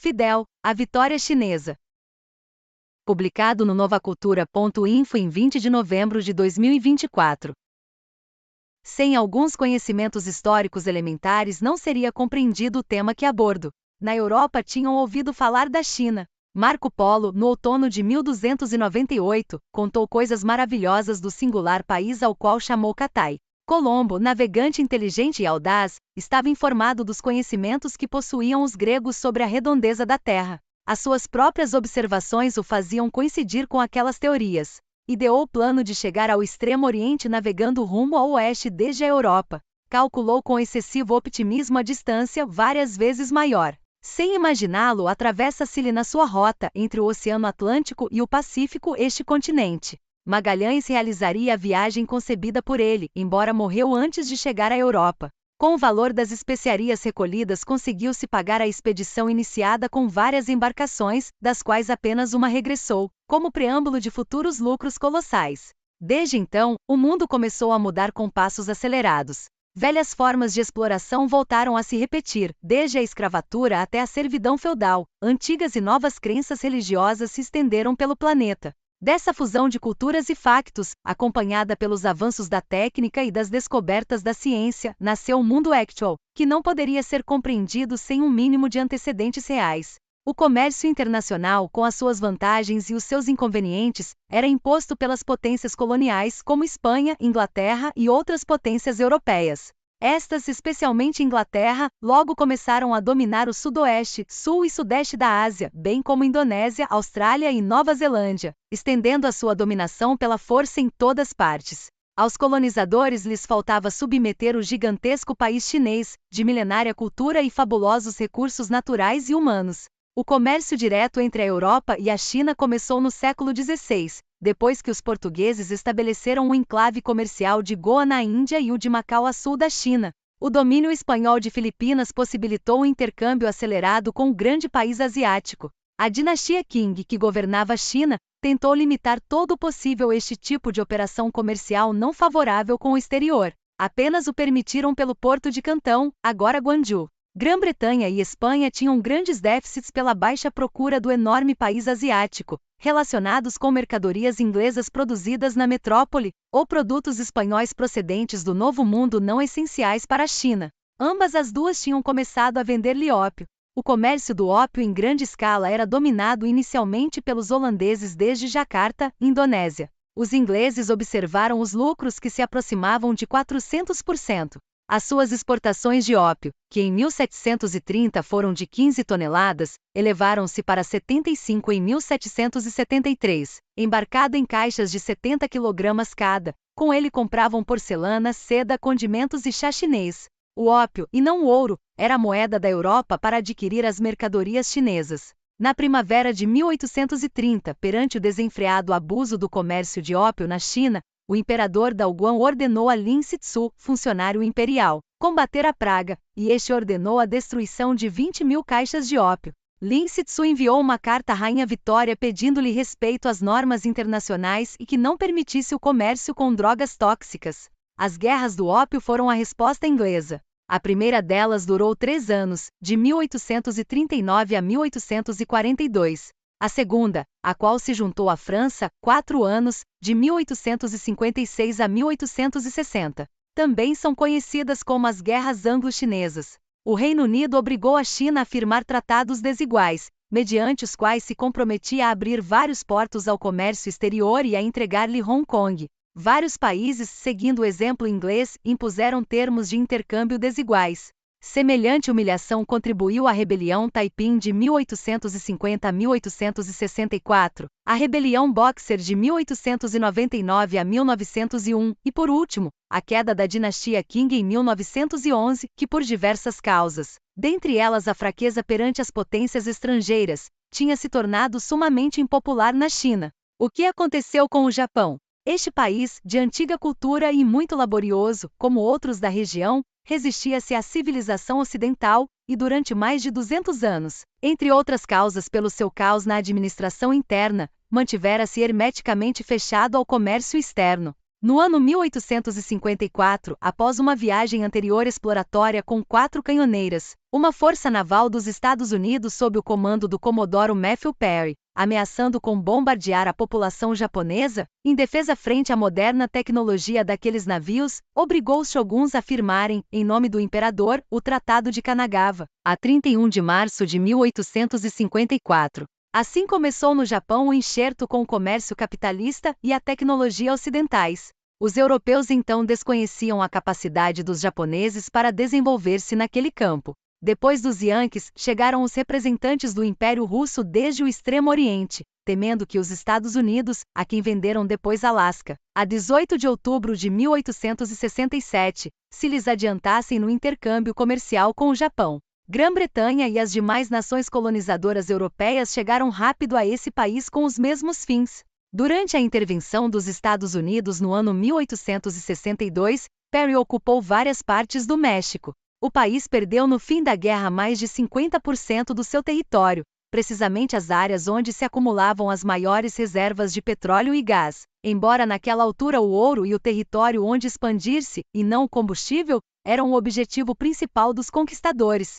Fidel, a vitória chinesa. Publicado no novacultura.info em 20 de novembro de 2024. Sem alguns conhecimentos históricos elementares não seria compreendido o tema que abordo. Na Europa tinham ouvido falar da China. Marco Polo, no outono de 1298, contou coisas maravilhosas do singular país ao qual chamou Catai. Colombo, navegante inteligente e audaz, estava informado dos conhecimentos que possuíam os gregos sobre a redondeza da Terra. As suas próprias observações o faziam coincidir com aquelas teorias. Ideou o plano de chegar ao Extremo Oriente navegando rumo ao oeste desde a Europa. Calculou com excessivo optimismo a distância várias vezes maior. Sem imaginá-lo, atravessa-se-lhe na sua rota entre o Oceano Atlântico e o Pacífico este continente. Magalhães realizaria a viagem concebida por ele, embora morreu antes de chegar à Europa. Com o valor das especiarias recolhidas conseguiu-se pagar a expedição iniciada com várias embarcações, das quais apenas uma regressou, como preâmbulo de futuros lucros colossais. Desde então, o mundo começou a mudar com passos acelerados. Velhas formas de exploração voltaram a se repetir, desde a escravatura até a servidão feudal. Antigas e novas crenças religiosas se estenderam pelo planeta. Dessa fusão de culturas e factos, acompanhada pelos avanços da técnica e das descobertas da ciência, nasceu o mundo actual, que não poderia ser compreendido sem um mínimo de antecedentes reais. O comércio internacional, com as suas vantagens e os seus inconvenientes, era imposto pelas potências coloniais como Espanha, Inglaterra e outras potências europeias. Estas, especialmente Inglaterra, logo começaram a dominar o sudoeste, sul e sudeste da Ásia, bem como Indonésia, Austrália e Nova Zelândia, estendendo a sua dominação pela força em todas partes. Aos colonizadores lhes faltava submeter o gigantesco país chinês, de milenária cultura e fabulosos recursos naturais e humanos. O comércio direto entre a Europa e a China começou no século XVI, depois que os portugueses estabeleceram um enclave comercial de Goa na Índia e o de Macau a sul da China. O domínio espanhol de Filipinas possibilitou um intercâmbio acelerado com o grande país asiático. A dinastia Qing, que governava a China, tentou limitar todo o possível este tipo de operação comercial não favorável com o exterior. Apenas o permitiram pelo porto de Cantão, agora Guangzhou. Grã-Bretanha e Espanha tinham grandes déficits pela baixa procura do enorme país asiático, relacionados com mercadorias inglesas produzidas na metrópole, ou produtos espanhóis procedentes do Novo Mundo não essenciais para a China. Ambas as duas tinham começado a vender-lhe ópio. O comércio do ópio em grande escala era dominado inicialmente pelos holandeses desde Jacarta, Indonésia. Os ingleses observaram os lucros que se aproximavam de 400%. As suas exportações de ópio, que em 1730 foram de 15 toneladas, elevaram-se para 75 em 1773, embarcado em caixas de 70 kg cada. Com ele compravam porcelana, seda, condimentos e chá chinês. O ópio, e não o ouro, era a moeda da Europa para adquirir as mercadorias chinesas. Na primavera de 1830, perante o desenfreado abuso do comércio de ópio na China, o imperador Daoguang ordenou a Lin Sitsu, funcionário imperial, combater a praga, e este ordenou a destruição de 20.000 caixas de ópio. Lin Sitsu enviou uma carta à Rainha Vitória pedindo-lhe respeito às normas internacionais e que não permitisse o comércio com drogas tóxicas. As guerras do ópio foram a resposta inglesa. A primeira delas durou 3 anos, de 1839 a 1842. A segunda, a qual se juntou à França, 4 anos, de 1856 a 1860. Também são conhecidas como as Guerras Anglo-Chinesas. O Reino Unido obrigou a China a firmar tratados desiguais, mediante os quais se comprometia a abrir vários portos ao comércio exterior e a entregar-lhe Hong Kong. Vários países, seguindo o exemplo inglês, impuseram termos de intercâmbio desiguais. Semelhante humilhação contribuiu à Rebelião Taiping de 1850 a 1864, a Rebelião Boxer de 1899 a 1901 e, por último, a queda da dinastia Qing em 1911, que por diversas causas, dentre elas a fraqueza perante as potências estrangeiras, tinha se tornado sumamente impopular na China. O que aconteceu com o Japão? Este país, de antiga cultura e muito laborioso, como outros da região, resistia-se à civilização ocidental, e durante mais de 200 anos, entre outras causas pelo seu caos na administração interna, mantivera-se hermeticamente fechado ao comércio externo. No ano 1854, após uma viagem anterior exploratória com 4 canhoneiras, uma força naval dos Estados Unidos sob o comando do Comodoro Matthew Perry, ameaçando com bombardear a população japonesa, em defesa frente à moderna tecnologia daqueles navios, obrigou os shoguns a firmarem, em nome do imperador, o Tratado de Kanagawa, a 31 de março de 1854. Assim começou no Japão o enxerto com o comércio capitalista e a tecnologia ocidentais. Os europeus então desconheciam a capacidade dos japoneses para desenvolver-se naquele campo. Depois dos Yankees, chegaram os representantes do Império Russo desde o Extremo Oriente, temendo que os Estados Unidos, a quem venderam depois Alasca, a 18 de outubro de 1867, se lhes adiantassem no intercâmbio comercial com o Japão. Grã-Bretanha e as demais nações colonizadoras europeias chegaram rápido a esse país com os mesmos fins. Durante a intervenção dos Estados Unidos no ano 1862, Perry ocupou várias partes do México. O país perdeu no fim da guerra mais de 50% do seu território, precisamente as áreas onde se acumulavam as maiores reservas de petróleo e gás. Embora naquela altura o ouro e o território onde expandir-se, e não o combustível, eram o objetivo principal dos conquistadores.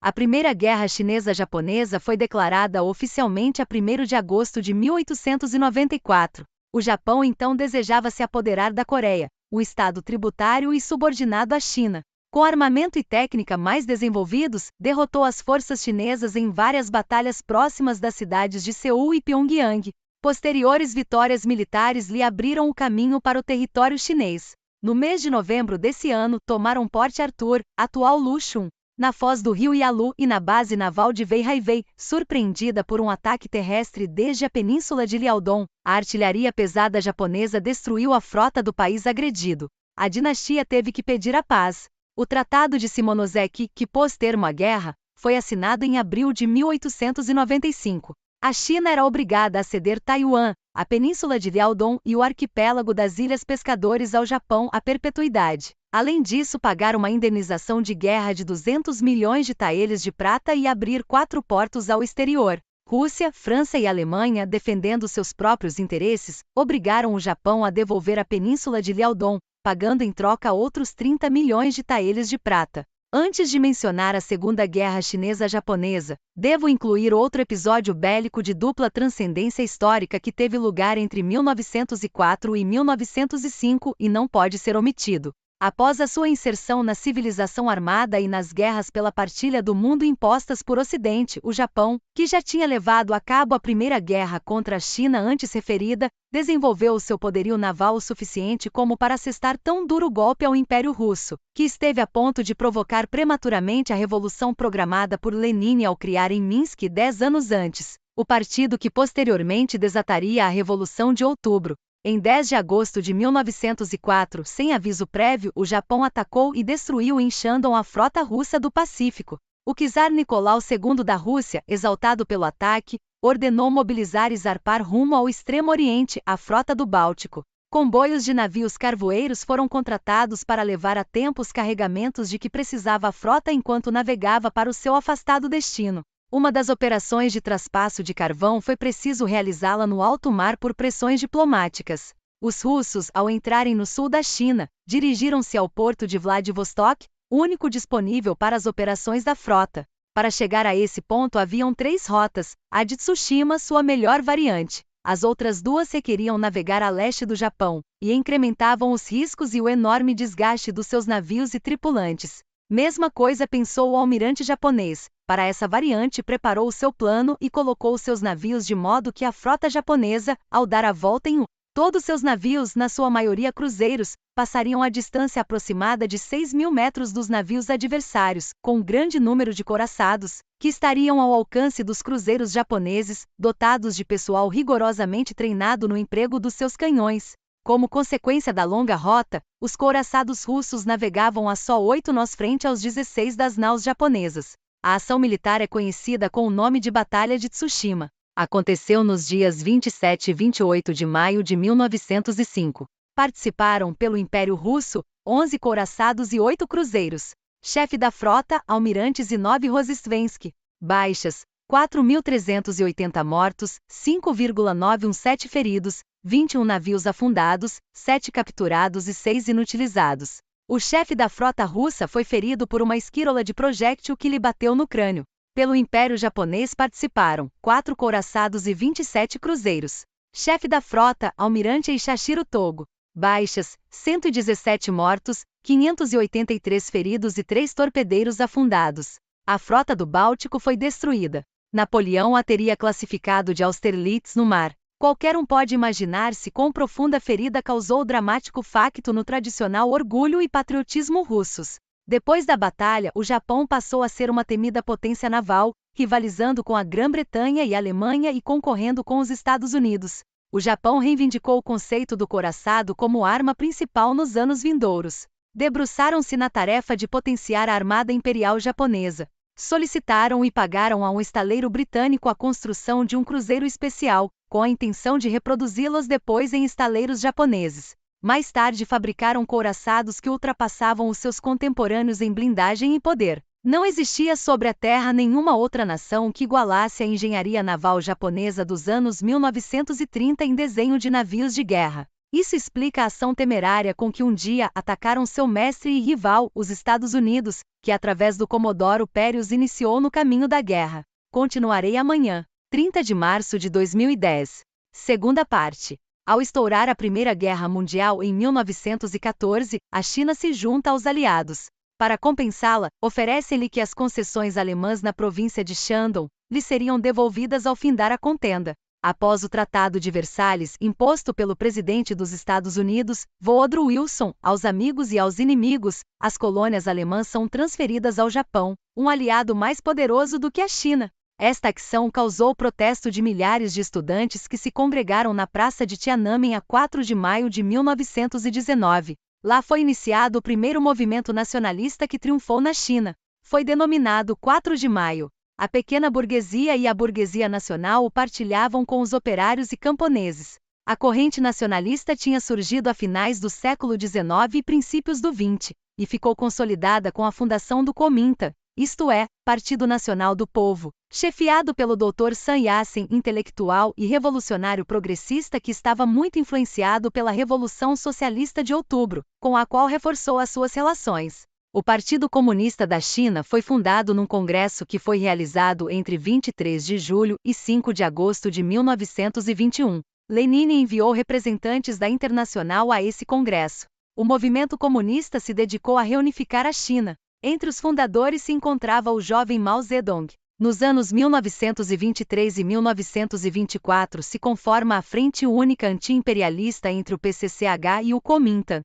A Primeira Guerra Chinesa-Japonesa foi declarada oficialmente a 1º de agosto de 1894. O Japão então desejava se apoderar da Coreia, um estado tributário e subordinado à China. Com armamento e técnica mais desenvolvidos, derrotou as forças chinesas em várias batalhas próximas das cidades de Seul e Pyongyang. Posteriores vitórias militares lhe abriram o caminho para o território chinês. No mês de novembro desse ano, tomaram Port Arthur, atual Luchun, na foz do rio Yalu e na base naval de Wei Haiwei, surpreendida por um ataque terrestre desde a península de Liaodong. A artilharia pesada japonesa destruiu a frota do país agredido. A dinastia teve que pedir a paz. O Tratado de Shimonoseki, que pôs termo à guerra, foi assinado em abril de 1895. A China era obrigada a ceder Taiwan, a península de Liaodong e o arquipélago das Ilhas Pescadores ao Japão à perpetuidade. Além disso, pagar uma indenização de guerra de 200 milhões de taeles de prata e abrir 4 portos ao exterior. Rússia, França e Alemanha, defendendo seus próprios interesses, obrigaram o Japão a devolver a península de Liaodong, pagando em troca outros 30 milhões de taeles de prata. Antes de mencionar a Segunda Guerra Chinesa-Japonesa, devo incluir outro episódio bélico de dupla transcendência histórica que teve lugar entre 1904 e 1905 e não pode ser omitido. Após a sua inserção na civilização armada e nas guerras pela partilha do mundo impostas por Ocidente, o Japão, que já tinha levado a cabo a primeira guerra contra a China antes referida, desenvolveu o seu poderio naval o suficiente como para assestar tão duro golpe ao Império Russo, que esteve a ponto de provocar prematuramente a revolução programada por Lenin ao criar em Minsk 10 anos antes, o partido que posteriormente desataria a Revolução de Outubro. Em 10 de agosto de 1904, sem aviso prévio, o Japão atacou e destruiu em Shandong a frota russa do Pacífico. O czar Nicolau II da Rússia, exaltado pelo ataque, ordenou mobilizar e zarpar rumo ao Extremo Oriente a frota do Báltico. Comboios de navios carvoeiros foram contratados para levar a tempo os carregamentos de que precisava a frota enquanto navegava para o seu afastado destino. Uma das operações de traspasso de carvão foi preciso realizá-la no alto mar por pressões diplomáticas. Os russos, ao entrarem no sul da China, dirigiram-se ao porto de Vladivostok, único disponível para as operações da frota. Para chegar a esse ponto haviam 3 rotas, a de Tsushima sua melhor variante. As outras 2 requeriam navegar a leste do Japão, e incrementavam os riscos e o enorme desgaste dos seus navios e tripulantes. Mesma coisa pensou o almirante japonês. Para essa variante preparou o seu plano e colocou seus navios de modo que a frota japonesa, ao dar a volta em todos seus navios, na sua maioria cruzeiros, passariam a distância aproximada de 6.000 metros dos navios adversários, com um grande número de couraçados, que estariam ao alcance dos cruzeiros japoneses, dotados de pessoal rigorosamente treinado no emprego dos seus canhões. Como consequência da longa rota, os couraçados russos navegavam a só 8 nós frente aos 16 das naus japonesas. A ação militar é conhecida com o nome de Batalha de Tsushima. Aconteceu nos dias 27 e 28 de maio de 1905. Participaram, pelo Império Russo, 11 couraçados e 8 cruzeiros. Chefe da frota, almirante Zinovy Rozhestvensky. Baixas, 4.380 mortos, 5,917 feridos, 21 navios afundados, 7 capturados e 6 inutilizados. O chefe da frota russa foi ferido por uma esquírola de projétil que lhe bateu no crânio. Pelo Império Japonês participaram 4 couraçados e 27 cruzeiros. Chefe da frota, Almirante Eishachiro Togo. Baixas, 117 mortos, 583 feridos e 3 torpedeiros afundados. A frota do Báltico foi destruída. Napoleão a teria classificado de Austerlitz no mar. Qualquer um pode imaginar-se quão profunda ferida causou o dramático facto no tradicional orgulho e patriotismo russos. Depois da batalha, o Japão passou a ser uma temida potência naval, rivalizando com a Grã-Bretanha e a Alemanha e concorrendo com os Estados Unidos. O Japão reivindicou o conceito do couraçado como arma principal nos anos vindouros. Debruçaram-se na tarefa de potenciar a Armada Imperial Japonesa. Solicitaram e pagaram a um estaleiro britânico a construção de um cruzeiro especial, com a intenção de reproduzi-los depois em estaleiros japoneses. Mais tarde fabricaram couraçados que ultrapassavam os seus contemporâneos em blindagem e poder. Não existia sobre a Terra nenhuma outra nação que igualasse a engenharia naval japonesa dos anos 1930 em desenho de navios de guerra. Isso explica a ação temerária com que um dia atacaram seu mestre e rival, os Estados Unidos, que através do Comodoro Perry os iniciou no caminho da guerra. Continuarei amanhã, 30 de março de 2010. Segunda parte. Ao estourar a Primeira Guerra Mundial em 1914, a China se junta aos aliados. Para compensá-la, oferecem-lhe que as concessões alemãs na província de Shandong lhe seriam devolvidas ao findar a contenda. Após o Tratado de Versalhes, imposto pelo presidente dos Estados Unidos, Woodrow Wilson, aos amigos e aos inimigos, as colônias alemãs são transferidas ao Japão, um aliado mais poderoso do que a China. Esta ação causou o protesto de milhares de estudantes que se congregaram na Praça de Tiananmen a 4 de maio de 1919. Lá foi iniciado o primeiro movimento nacionalista que triunfou na China. Foi denominado 4 de maio. A pequena burguesia e a burguesia nacional o partilhavam com os operários e camponeses. A corrente nacionalista tinha surgido a finais do século XIX e princípios do XX, e ficou consolidada com a fundação do Kuomintang, isto é, Partido Nacional do Povo, chefiado pelo Dr. Sun Yat-sen, intelectual e revolucionário progressista que estava muito influenciado pela Revolução Socialista de Outubro, com a qual reforçou as suas relações. O Partido Comunista da China foi fundado num congresso que foi realizado entre 23 de julho e 5 de agosto de 1921. Lenin enviou representantes da Internacional a esse congresso. O movimento comunista se dedicou a reunificar a China. Entre os fundadores se encontrava o jovem Mao Zedong. Nos anos 1923 e 1924 se conforma a Frente Única Anti-Imperialista entre o PCCH e o Kuomintang.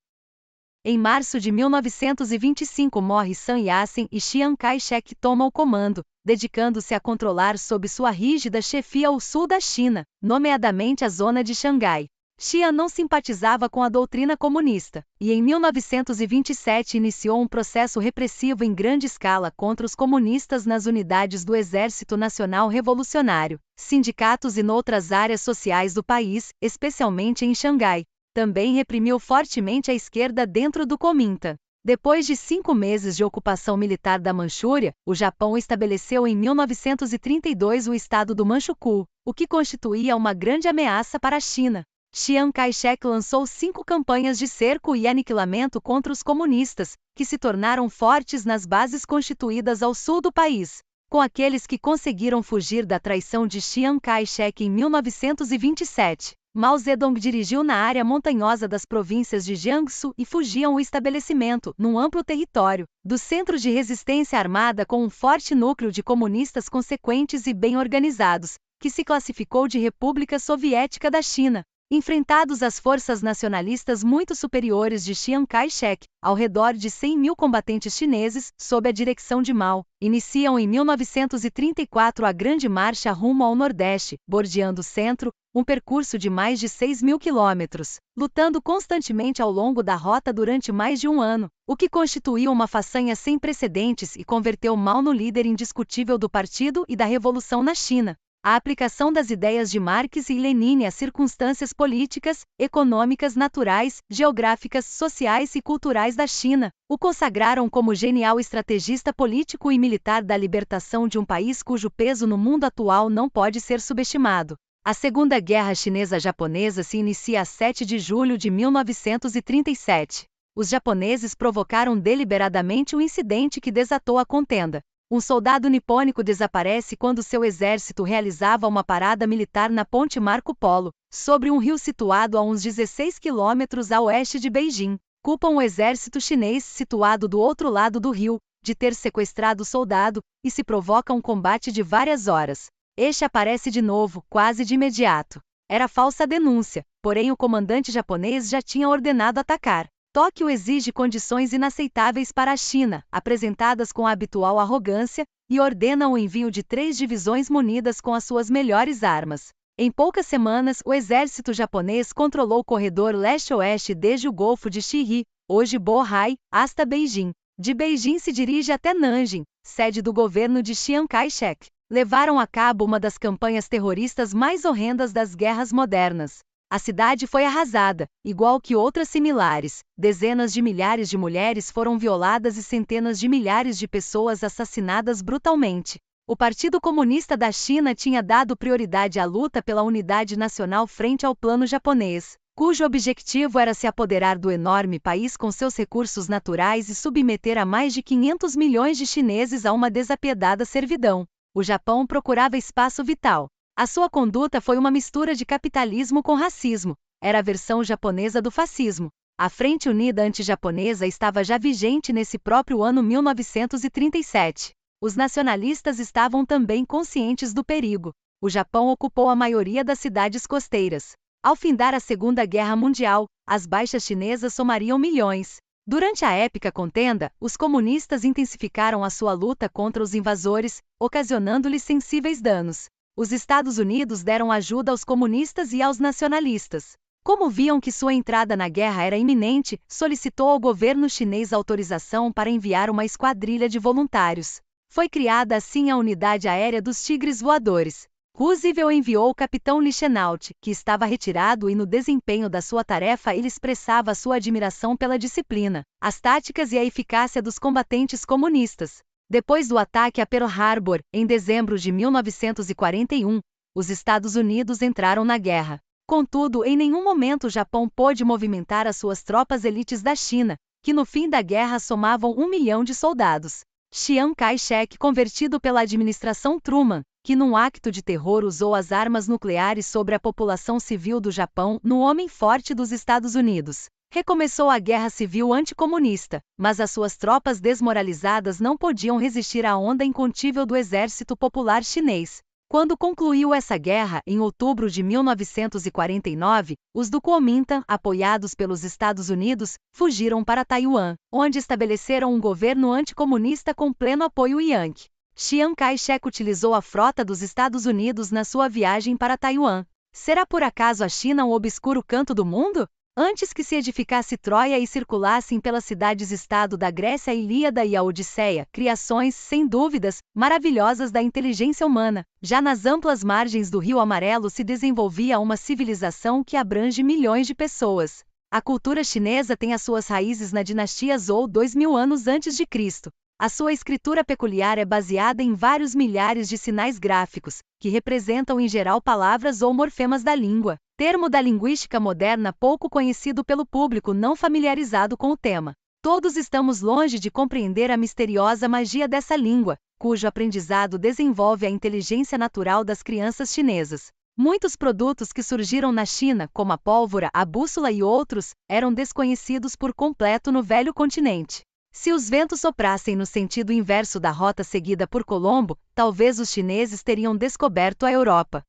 Em março de 1925 morre Sun Yat-sen e Chiang Kai-shek toma o comando, dedicando-se a controlar sob sua rígida chefia o sul da China, nomeadamente a zona de Xangai. Chiang não simpatizava com a doutrina comunista, e em 1927 iniciou um processo repressivo em grande escala contra os comunistas nas unidades do Exército Nacional Revolucionário, sindicatos e noutras áreas sociais do país, especialmente em Xangai. Também reprimiu fortemente a esquerda dentro do Kuomintang. Depois de 5 meses de ocupação militar da Manchúria, o Japão estabeleceu em 1932 o estado do Manchukuo, o que constituía uma grande ameaça para a China. Chiang Kai-shek lançou 5 campanhas de cerco e aniquilamento contra os comunistas, que se tornaram fortes nas bases constituídas ao sul do país. Com aqueles que conseguiram fugir da traição de Chiang Kai-shek em 1927, Mao Zedong dirigiu na área montanhosa das províncias de Jiangsu e fugiam o estabelecimento, num amplo território, do centro de resistência armada com um forte núcleo de comunistas consequentes e bem organizados, que se classificou de República Soviética da China. Enfrentados às forças nacionalistas muito superiores de Chiang Kai-shek, ao redor de 100 mil combatentes chineses, sob a direção de Mao, iniciam em 1934 a Grande Marcha rumo ao Nordeste, bordeando o centro, um percurso de mais de 6 mil quilômetros, lutando constantemente ao longo da rota durante mais de um ano, o que constituiu uma façanha sem precedentes e converteu Mao no líder indiscutível do partido e da revolução na China. A aplicação das ideias de Marx e Lenin às circunstâncias políticas, econômicas, naturais, geográficas, sociais e culturais da China o consagraram como genial estrategista político e militar da libertação de um país cujo peso no mundo atual não pode ser subestimado. A Segunda Guerra Chinesa-Japonesa se inicia a 7 de julho de 1937. Os japoneses provocaram deliberadamente um incidente que desatou a contenda. Um soldado nipônico desaparece quando seu exército realizava uma parada militar na Ponte Marco Polo, sobre um rio situado a uns 16 quilômetros a oeste de Beijing. Culpam o exército chinês, situado do outro lado do rio, de ter sequestrado o soldado, e se provoca um combate de várias horas. Este aparece de novo, quase de imediato. Era falsa denúncia, porém o comandante japonês já tinha ordenado atacar. Tóquio exige condições inaceitáveis para a China, apresentadas com a habitual arrogância, e ordena o envio de 3 divisões munidas com as suas melhores armas. Em poucas semanas, o exército japonês controlou o corredor leste-oeste desde o Golfo de Shiri, hoje Bohai, hasta Beijing. De Beijing se dirige até Nanjing, sede do governo de Chiang Kai-shek. Levaram a cabo uma das campanhas terroristas mais horrendas das guerras modernas. A cidade foi arrasada, igual que outras similares. Dezenas de milhares de mulheres foram violadas e centenas de milhares de pessoas assassinadas brutalmente. O Partido Comunista da China tinha dado prioridade à luta pela unidade nacional frente ao plano japonês, cujo objetivo era se apoderar do enorme país com seus recursos naturais e submeter a mais de 500 milhões de chineses a uma desapiedada servidão. O Japão procurava espaço vital. A sua conduta foi uma mistura de capitalismo com racismo. Era a versão japonesa do fascismo. A Frente Unida Anti-Japonesa estava já vigente nesse próprio ano 1937. Os nacionalistas estavam também conscientes do perigo. O Japão ocupou a maioria das cidades costeiras. Ao findar a Segunda Guerra Mundial, as baixas chinesas somariam milhões. Durante a épica contenda, os comunistas intensificaram a sua luta contra os invasores, ocasionando-lhes sensíveis danos. Os Estados Unidos deram ajuda aos comunistas e aos nacionalistas. Como viam que sua entrada na guerra era iminente, solicitou ao governo chinês autorização para enviar uma esquadrilha de voluntários. Foi criada assim a Unidade Aérea dos Tigres Voadores. Roosevelt enviou o capitão Lichtenau, que estava retirado e no desempenho da sua tarefa ele expressava sua admiração pela disciplina, as táticas e a eficácia dos combatentes comunistas. Depois do ataque a Pearl Harbor, em dezembro de 1941, os Estados Unidos entraram na guerra. Contudo, em nenhum momento o Japão pôde movimentar as suas tropas elites da China, que no fim da guerra somavam 1 milhão de soldados. Chiang Kai-shek, convertido pela administração Truman, que num acto de terror usou as armas nucleares sobre a população civil do Japão, no homem forte dos Estados Unidos. Recomeçou a guerra civil anticomunista, mas as suas tropas desmoralizadas não podiam resistir à onda incontível do Exército Popular Chinês. Quando concluiu essa guerra, em outubro de 1949, os do Kuomintang, apoiados pelos Estados Unidos, fugiram para Taiwan, onde estabeleceram um governo anticomunista com pleno apoio Yankee. Chiang Kai-shek utilizou a frota dos Estados Unidos na sua viagem para Taiwan. Será por acaso a China um obscuro canto do mundo? Antes que se edificasse Troia e circulassem pelas cidades-estado da Grécia a Ilíada e a Odisseia, criações, sem dúvidas, maravilhosas da inteligência humana, já nas amplas margens do Rio Amarelo se desenvolvia uma civilização que abrange milhões de pessoas. A cultura chinesa tem as suas raízes na dinastia Zhou 2000 anos antes de Cristo. A sua escritura peculiar é baseada em vários milhares de sinais gráficos, que representam em geral palavras ou morfemas da língua, termo da linguística moderna pouco conhecido pelo público não familiarizado com o tema. Todos estamos longe de compreender a misteriosa magia dessa língua, cujo aprendizado desenvolve a inteligência natural das crianças chinesas. Muitos produtos que surgiram na China, como a pólvora, a bússola e outros, eram desconhecidos por completo no velho continente. Se os ventos soprassem no sentido inverso da rota seguida por Colombo, talvez os chineses teriam descoberto a Europa.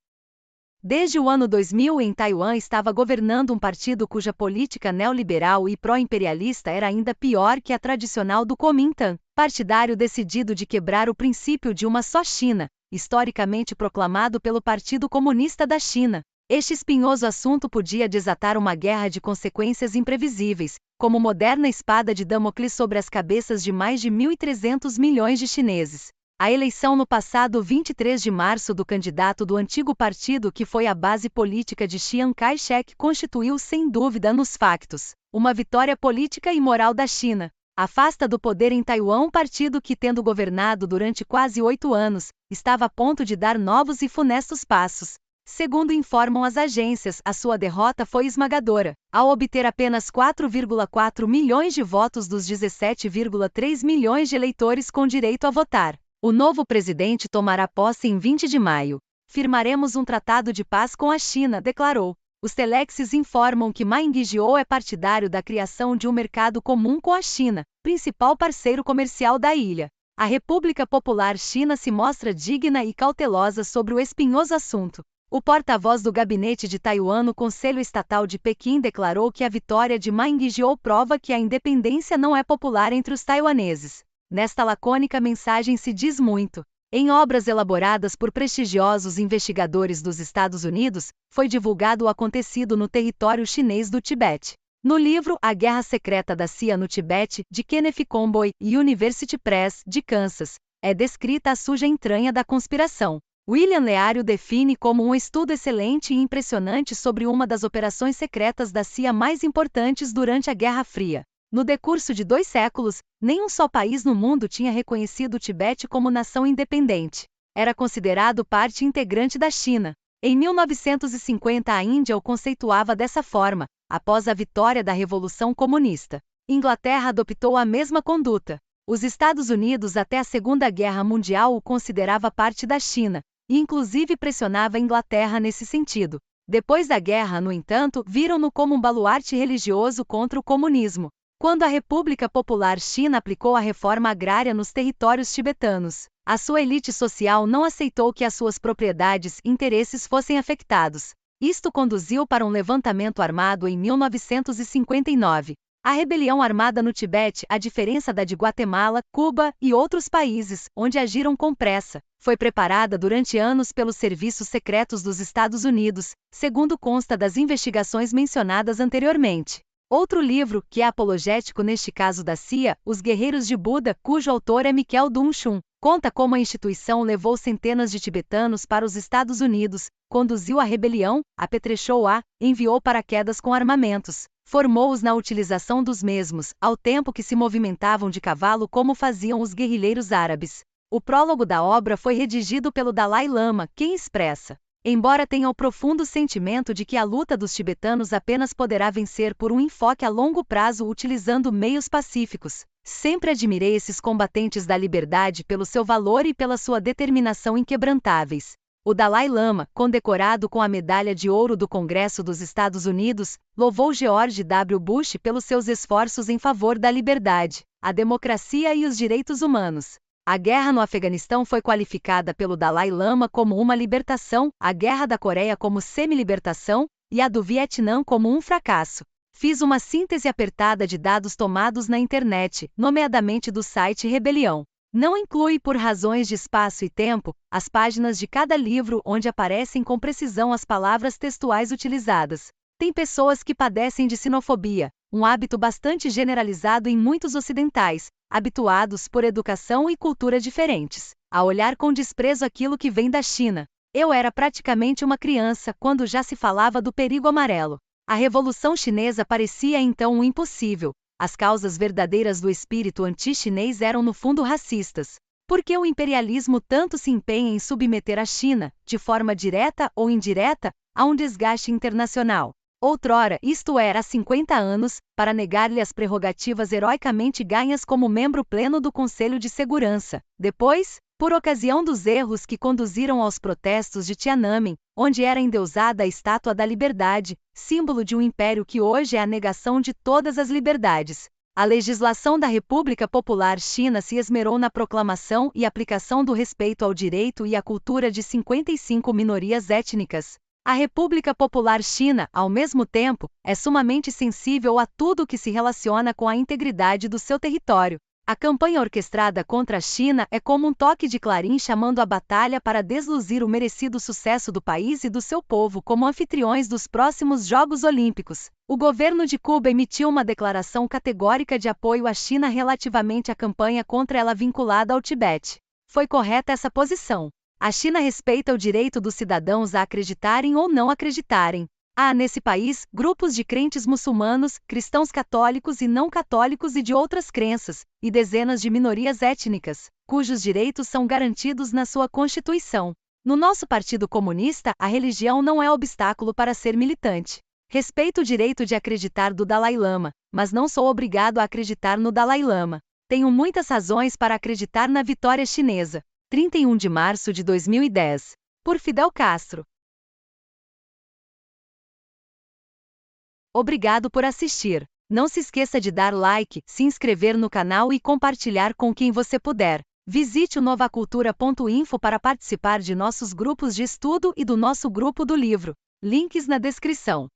Desde o ano 2000 em Taiwan estava governando um partido cuja política neoliberal e pró-imperialista era ainda pior que a tradicional do Kuomintang, partidário decidido de quebrar o princípio de uma só China, historicamente proclamado pelo Partido Comunista da China. Este espinhoso assunto podia desatar uma guerra de consequências imprevisíveis, como moderna espada de Damocles sobre as cabeças de mais de 1.300 milhões de chineses. A eleição no passado 23 de março do candidato do antigo partido que foi a base política de Chiang Kai-shek constituiu sem dúvida nos factos uma vitória política e moral da China. Afasta do poder em Taiwan um partido que, tendo governado durante quase 8 anos, estava a ponto de dar novos e funestos passos. Segundo informam as agências, a sua derrota foi esmagadora, ao obter apenas 4,4 milhões de votos dos 17,3 milhões de eleitores com direito a votar. O novo presidente tomará posse em 20 de maio. Firmaremos um tratado de paz com a China, declarou. Os telexes informam que Ma Ying-jeou é partidário da criação de um mercado comum com a China, principal parceiro comercial da ilha. A República Popular China se mostra digna e cautelosa sobre o espinhoso assunto. O porta-voz do gabinete de Taiwan no Conselho Estatal de Pequim declarou que a vitória de Ma Ying-jeou prova que a independência não é popular entre os taiwaneses. Nesta lacônica mensagem se diz muito. Em obras elaboradas por prestigiosos investigadores dos Estados Unidos, foi divulgado o acontecido no território chinês do Tibete. No livro A Guerra Secreta da CIA no Tibete, de Kenneth Comboy e University Press, de Kansas, é descrita a suja entranha da conspiração. William Leary o define como um estudo excelente e impressionante sobre uma das operações secretas da CIA mais importantes durante a Guerra Fria. No decurso de 2 séculos, nenhum só país no mundo tinha reconhecido o Tibete como nação independente. Era considerado parte integrante da China. Em 1950 a Índia o conceituava dessa forma, após a vitória da Revolução Comunista. Inglaterra adoptou a mesma conduta. Os Estados Unidos até a Segunda Guerra Mundial o considerava parte da China, e inclusive pressionava a Inglaterra nesse sentido. Depois da guerra, no entanto, viram-no como um baluarte religioso contra o comunismo. Quando a República Popular China aplicou a reforma agrária nos territórios tibetanos, a sua elite social não aceitou que as suas propriedades e interesses fossem afetados. Isto conduziu para um levantamento armado em 1959. A rebelião armada no Tibete, à diferença da de Guatemala, Cuba e outros países, onde agiram com pressa, foi preparada durante anos pelos serviços secretos dos Estados Unidos, segundo consta das investigações mencionadas anteriormente. Outro livro, que é apologético neste caso da CIA, Os Guerreiros de Buda, cujo autor é Michael Dun-Chun, conta como a instituição levou centenas de tibetanos para os Estados Unidos, conduziu a rebelião, apetrechou-a, enviou paraquedas com armamentos, formou-os na utilização dos mesmos, ao tempo que se movimentavam de cavalo como faziam os guerrilheiros árabes. O prólogo da obra foi redigido pelo Dalai Lama, quem expressa: embora tenha o profundo sentimento de que a luta dos tibetanos apenas poderá vencer por um enfoque a longo prazo utilizando meios pacíficos, sempre admirei esses combatentes da liberdade pelo seu valor e pela sua determinação inquebrantáveis. O Dalai Lama, condecorado com a Medalha de Ouro do Congresso dos Estados Unidos, louvou George W. Bush pelos seus esforços em favor da liberdade, a democracia e os direitos humanos. A guerra no Afeganistão foi qualificada pelo Dalai Lama como uma libertação, a guerra da Coreia como semi-libertação, e a do Vietnã como um fracasso. Fiz uma síntese apertada de dados tomados na internet, nomeadamente do site Rebelião. Não inclui, por razões de espaço e tempo, as páginas de cada livro onde aparecem com precisão as palavras textuais utilizadas. Tem pessoas que padecem de sinofobia, um hábito bastante generalizado em muitos ocidentais, habituados por educação e cultura diferentes, a olhar com desprezo aquilo que vem da China. Eu era praticamente uma criança quando já se falava do perigo amarelo. A Revolução Chinesa parecia então um impossível. As causas verdadeiras do espírito anti-chinês eram no fundo racistas. Por que o imperialismo tanto se empenha em submeter a China, de forma direta ou indireta, a um desgaste internacional? Outrora, isto era há 50 anos, para negar-lhe as prerrogativas heroicamente ganhas como membro pleno do Conselho de Segurança. Depois, por ocasião dos erros que conduziram aos protestos de Tiananmen, onde era endeusada a Estátua da Liberdade, símbolo de um império que hoje é a negação de todas as liberdades. A legislação da República Popular China se esmerou na proclamação e aplicação do respeito ao direito e à cultura de 55 minorias étnicas. A República Popular China, ao mesmo tempo, é sumamente sensível a tudo que se relaciona com a integridade do seu território. A campanha orquestrada contra a China é como um toque de clarim chamando a batalha para desluzir o merecido sucesso do país e do seu povo como anfitriões dos próximos Jogos Olímpicos. O governo de Cuba emitiu uma declaração categórica de apoio à China relativamente à campanha contra ela vinculada ao Tibete. Foi correta essa posição. A China respeita o direito dos cidadãos a acreditarem ou não acreditarem. Há nesse país grupos de crentes muçulmanos, cristãos católicos e não católicos e de outras crenças, e dezenas de minorias étnicas, cujos direitos são garantidos na sua Constituição. No nosso Partido Comunista, a religião não é obstáculo para ser militante. Respeito o direito de acreditar do Dalai Lama, mas não sou obrigado a acreditar no Dalai Lama. Tenho muitas razões para acreditar na vitória chinesa. 31 de março de 2010. Por Fidel Castro. Obrigado por assistir. Não se esqueça de dar like, se inscrever no canal e compartilhar com quem você puder. Visite o novacultura.info para participar de nossos grupos de estudo e do nosso grupo do livro. Links na descrição.